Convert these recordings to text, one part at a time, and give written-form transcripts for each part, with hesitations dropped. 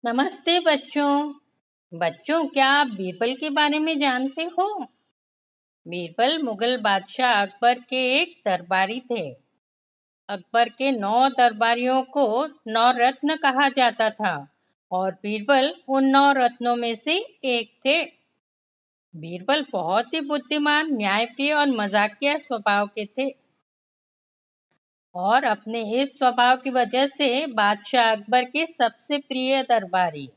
नमस्ते बच्चों। क्या आप बीरबल के बारे में जानते हो? बीरबल मुगल बादशाह अकबर के एक दरबारी थे। अकबर के 9 दरबारियों को 9 रत्न कहा जाता था और बीरबल उन 9 रत्नों में से एक थे। बीरबल बहुत ही बुद्धिमान, न्यायप्रिय और मजाकिया स्वभाव के थे और अपने इस स्वभाव की वजह से बादशाह अकबर के सबसे प्रिय दरबारी।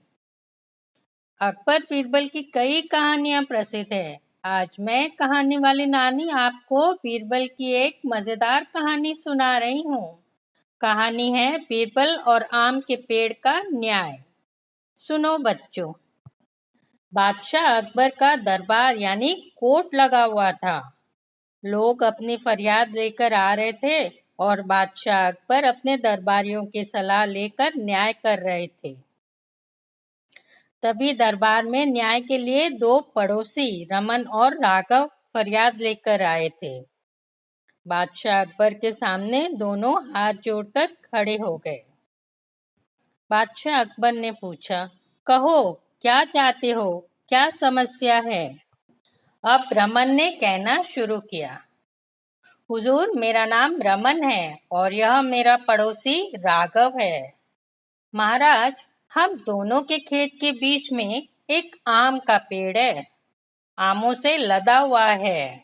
अकबर बीरबल की कई कहानियां प्रसिद्ध है। आज मैं कहानी वाली नानी आपको बीरबल की एक मजेदार कहानी सुना रही हूँ। कहानी है बीरबल और आम के पेड़ का न्याय। सुनो बच्चों। बादशाह अकबर का दरबार यानी कोर्ट लगा हुआ था। लोग अपनी फरियाद लेकर आ रहे थे और बादशाह अकबर अपने दरबारियों की सलाह लेकर न्याय कर रहे थे। तभी दरबार में न्याय के लिए 2 पड़ोसी रमन और राघव फरियाद लेकर आए थे। बादशाह अकबर के सामने दोनों हाथ जोड़कर खड़े हो गए। बादशाह अकबर ने पूछा, कहो क्या चाहते हो, क्या समस्या है? अब रमन ने कहना शुरू किया, हुजूर मेरा नाम रमन है और यह मेरा पड़ोसी राघव है। महाराज, हम दोनों के खेत के बीच में एक आम का पेड़ है, आमों से लदा हुआ है।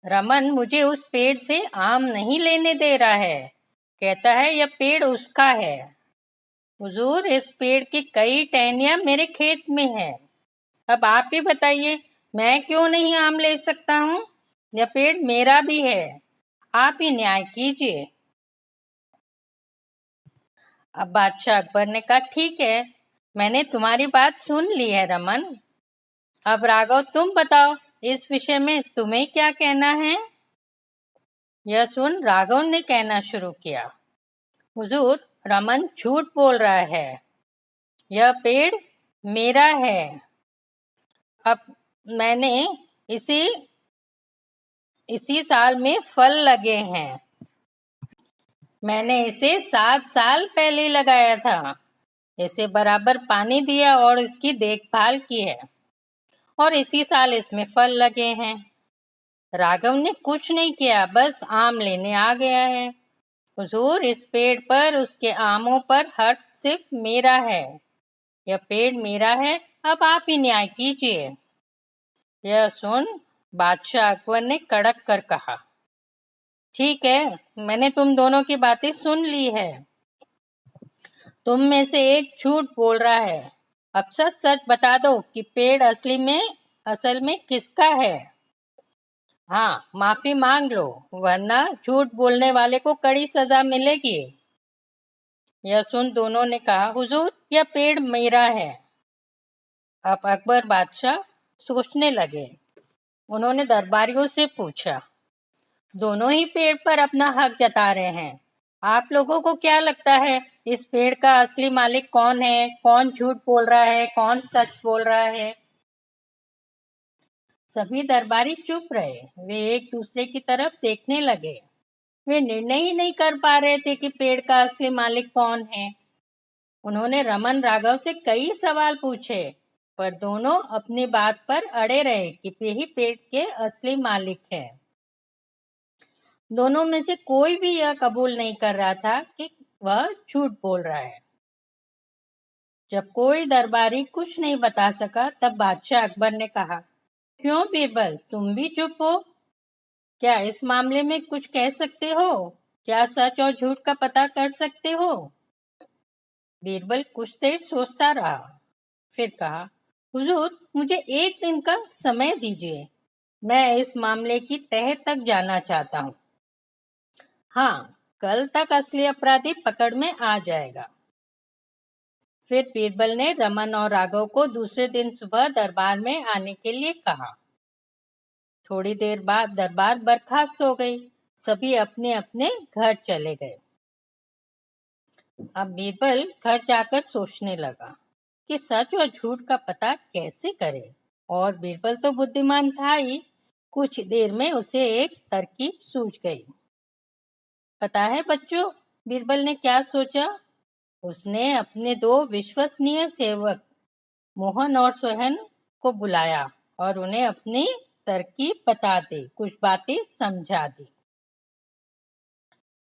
रमन मुझे उस पेड़ से आम नहीं लेने दे रहा है, कहता है यह पेड़ उसका है। हुजूर, इस पेड़ की कई टहनियां मेरे खेत में है। अब आप ही बताइए, मैं क्यों नहीं आम ले सकता हूँ? यह पेड़ मेरा भी है, आप ही न्याय कीजिए। अब बादशाह अकबर ने कहा, ठीक है, मैंने तुम्हारी बात सुन ली है रमन। अब राघव तुम बताओ, इस विषय में तुम्हें क्या कहना है? यह सुन राघव ने कहना शुरू किया, हुजूर, रमन झूठ बोल रहा है, यह पेड़ मेरा है। अब मैंने इसी साल में फल लगे हैं। मैंने इसे 7 साल पहले लगाया था, इसे बराबर पानी दिया और इसकी देखभाल की है और इसी साल इसमें फल लगे हैं। राघव ने कुछ नहीं किया, बस आम लेने आ गया है। हुजूर, इस पेड़ पर उसके आमों पर हक सिर्फ मेरा है। यह पेड़ मेरा है, अब आप ही न्याय कीजिए। यह सुन बादशाह अकबर ने कड़क कर कहा, ठीक है, मैंने तुम दोनों की बातें सुन ली है। तुम में से एक झूठ बोल रहा है। अब सच सच बता दो कि पेड़ असल में किसका है? हाँ, माफी मांग लो, वरना झूठ बोलने वाले को कड़ी सजा मिलेगी। यह सुन दोनों ने कहा, हुजूर, यह पेड़ मेरा है। अब अकबर बादशाह सोचने लगे। उन्होंने दरबारियों से पूछा, दोनों ही पेड़ पर अपना हक जता रहे हैं, आप लोगों को क्या लगता है इस पेड़ का असली मालिक कौन है? कौन झूठ बोल रहा है, कौन सच बोल रहा है? सभी दरबारी चुप रहे। वे एक दूसरे की तरफ देखने लगे। वे निर्णय ही नहीं कर पा रहे थे कि पेड़ का असली मालिक कौन है। उन्होंने रमन राघव से कई सवाल पूछे, पर दोनों अपनी बात पर अड़े रहे कि वे ही पेड़ के असली मालिक हैं। दोनों में से कोई भी यह कबूल नहीं कर रहा था कि वह झूठ बोल रहा है। जब कोई दरबारी कुछ नहीं बता सका, तब बादशाह अकबर ने कहा, क्यों बीरबल, तुम भी चुप हो? क्या इस मामले में कुछ कह सकते हो? क्या सच और झूठ का पता कर सकते हो? बीरबल कुछ देर सोचता रहा, फिर कहा, हुजूर, मुझे एक दिन का समय दीजिए, मैं इस मामले की तह तक जाना चाहता हूँ। हाँ, कल तक असली अपराधी पकड़ में आ जाएगा। फिर बीरबल ने रमन और राघव को दूसरे दिन सुबह दरबार में आने के लिए कहा। थोड़ी देर बाद दरबार बर्खास्त हो गई। सभी अपने अपने घर चले गए। अब बीरबल घर जाकर सोचने लगा कि सच और झूठ का पता कैसे करे। और बीरबल तो बुद्धिमान था ही। कुछ देर में उसे एक तरकीब सूझ गई। पता है बच्चों, बीरबल ने क्या सोचा? उसने अपने दो विश्वसनीय सेवक मोहन और सोहन को बुलाया और उन्हें अपनी तरकीब बता दी, कुछ बातें समझा दी।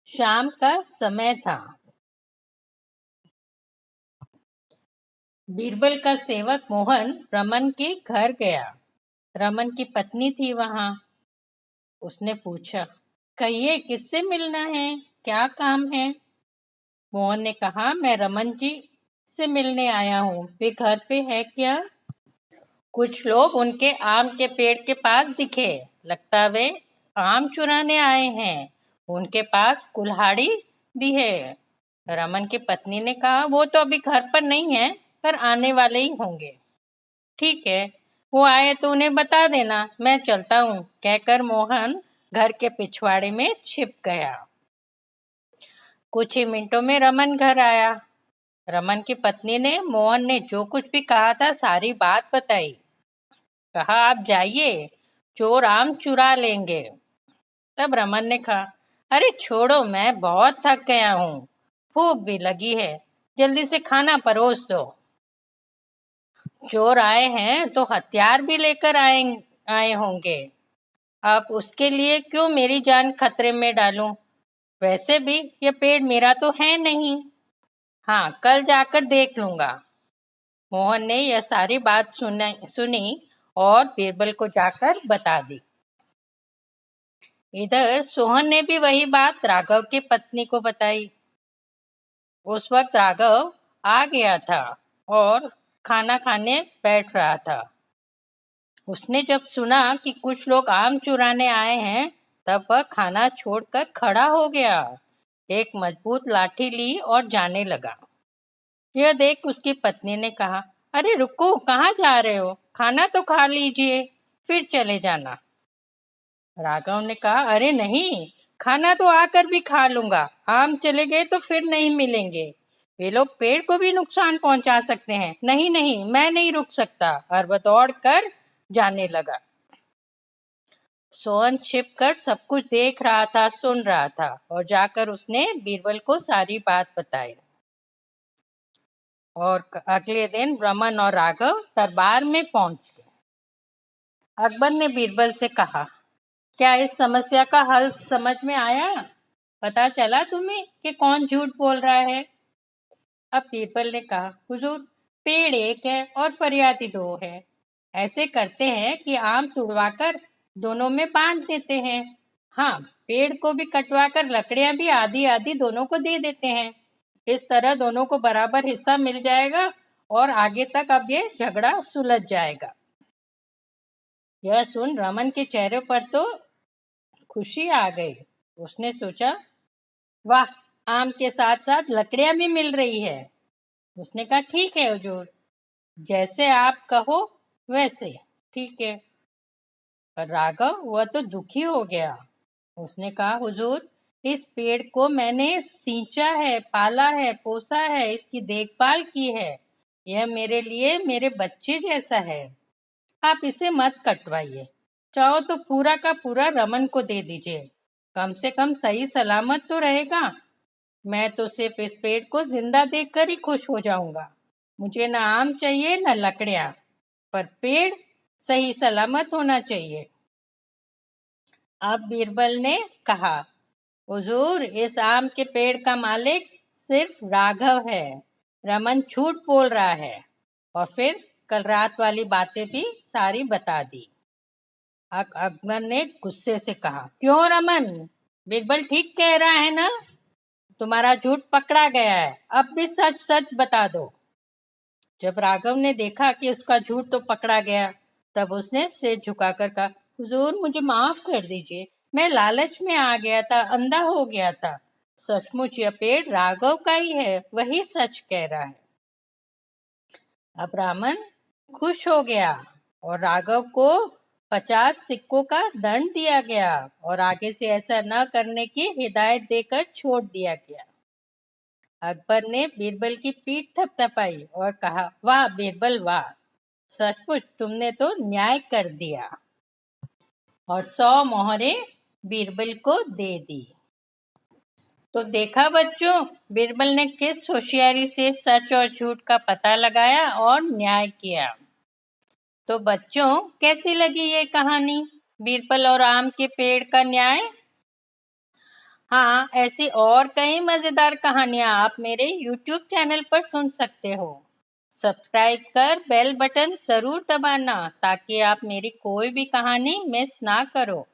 शाम का समय था। बीरबल का सेवक मोहन रमन के घर गया। रमन की पत्नी थी वहां। उसने पूछा, कहिए किससे मिलना है, क्या काम है? मोहन ने कहा, मैं रमन जी से मिलने आया हूँ, वे घर पे है क्या? कुछ लोग उनके आम के पेड़ के पास दिखे, लगता वे आम चुराने आए हैं। उनके पास कुल्हाड़ी भी है। रमन की पत्नी ने कहा, वो तो अभी घर पर नहीं है, पर आने वाले ही होंगे। ठीक है, वो आए तो उन्हें बता देना, मैं चलता हूँ, कहकर मोहन घर के पिछवाड़े में छिप गया। कुछ ही मिनटों में रमन घर आया। रमन की पत्नी ने मोहन ने जो कुछ भी कहा था सारी बात बताई। कहा, आप जाइए, चोर आम चुरा लेंगे। तब रमन ने कहा, अरे छोड़ो, मैं बहुत थक गया हूँ, भूख भी लगी है, जल्दी से खाना परोस दो। चोर आए हैं तो हथियार भी लेकर आए होंगे। अब उसके लिए क्यों मेरी जान खतरे में डालूं? वैसे भी ये पेड़ मेरा तो है नहीं। हाँ, कल जाकर देख लूंगा। मोहन ने यह सारी बात सुनी और बीरबल को जाकर बता दी। इधर सोहन ने भी वही बात राघव की पत्नी को बताई। उस वक्त राघव आ गया था और खाना खाने बैठ रहा था। उसने जब सुना कि कुछ लोग आम चुराने आए हैं, तब वह खाना छोड़कर खड़ा हो गया, एक मजबूत लाठी ली और जाने लगा। यह देख उसकी पत्नी ने कहा, अरे रुको, कहाँ जा रहे हो? खाना तो खा लीजिए, फिर चले जाना। राघव ने कहा, अरे नहीं, खाना तो आकर भी खा लूंगा, आम चले गए तो फिर नहीं मिलेंगे, वे लोग पेड़ को भी नुकसान पहुंचा सकते हैं। नहीं नहीं, मैं नहीं रुक सकता। और वह दौड़ कर जाने लगा। सोहन छिप कर सब कुछ देख रहा था, सुन रहा था, और जाकर उसने बीरबल को सारी बात बताई। और अगले दिन रमन और राघव दरबार में पहुंच गए। अकबर ने बीरबल से कहा, क्या इस समस्या का हल समझ में आया? पता चला तुम्हें कि कौन झूठ बोल रहा है? अब बीरबल ने कहा, हुजूर, पेड़ एक है और फरियादी दो है। ऐसे करते हैं कि आम तुड़वाकर दोनों में बांट देते हैं। हाँ, पेड़ को भी कटवाकर लकड़ियां भी आधी आधी दोनों को दे देते हैं। इस तरह दोनों को बराबर हिस्सा मिल जाएगा और आगे तक अब ये झगड़ा सुलझ जाएगा। यह सुन रमन के चेहरे पर तो खुशी आ गई। उसने सोचा, वाह, आम के साथ साथ लकड़ियां भी मिल रही है। उसने कहा, ठीक है हुजूर, जैसे आप कहो वैसे ठीक है। पर राघव वह तो दुखी हो गया। उसने कहा, हुजूर, इस पेड़ को मैंने सींचा है, पाला है, पोसा है, इसकी देखभाल की है। यह मेरे लिए मेरे बच्चे जैसा है। आप इसे मत कटवाइए। चाहो तो पूरा का पूरा रमन को दे दीजिए, कम से कम सही सलामत तो रहेगा। मैं तो सिर्फ इस पेड़ को जिंदा देखकर ही खुश हो जाऊंगा। मुझे ना आम चाहिए ना लकड़ियां, पर पेड़ सही सलामत होना चाहिए। अब बीरबल ने कहा, हुजूर, इस आम के पेड़ का मालिक सिर्फ राघव है। रमन झूठ बोल रहा है। और फिर कल रात वाली बातें भी सारी बता दी। अकबर ने गुस्से से कहा, क्यों रमन, बीरबल ठीक कह रहा है ना? तुम्हारा झूठ पकड़ा गया है, अब भी सच सच बता दो। जब राघव ने देखा कि उसका झूठ तो पकड़ा गया, तब उसने सिर झुकाकर कहा, हुजूर, मुझे माफ कर दीजिए, मैं लालच में आ गया था, अंधा हो गया था। सचमुच यह पेड़ राघव का ही है, वही सच कह रहा है। अब रामन खुश हो गया और राघव को 50 सिक्कों का दंड दिया गया और आगे से ऐसा न करने की हिदायत देकर छोड़ दिया गया। अकबर ने बीरबल की पीठ थपथपाई और कहा, वाह बीरबल वाह, सचमुच तुमने तो न्याय कर दिया। और 100 मोहरें बीरबल को दे दी। तो देखा बच्चों, बीरबल ने किस होशियारी से सच और झूठ का पता लगाया और न्याय किया। तो बच्चों, कैसी लगी ये कहानी, बीरबल और आम के पेड़ का न्याय? हाँ, ऐसी और कई मजेदार कहानियां आप मेरे YouTube चैनल पर सुन सकते हो। सब्सक्राइब कर बेल बटन जरूर दबाना ताकि आप मेरी कोई भी कहानी मिस ना करो।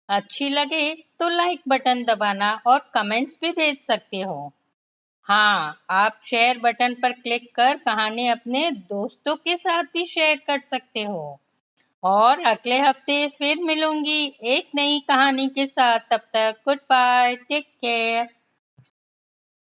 अच्छी लगे तो लाइक बटन दबाना और कमेंट्स भी भेज सकते हो। हाँ, आप शेयर बटन पर क्लिक कर कहानी अपने दोस्तों के साथ भी शेयर कर सकते हो। और अगले हफ्ते फिर मिलूंगी एक नई कहानी के साथ। तब तक गुड बाय, टेक केयर।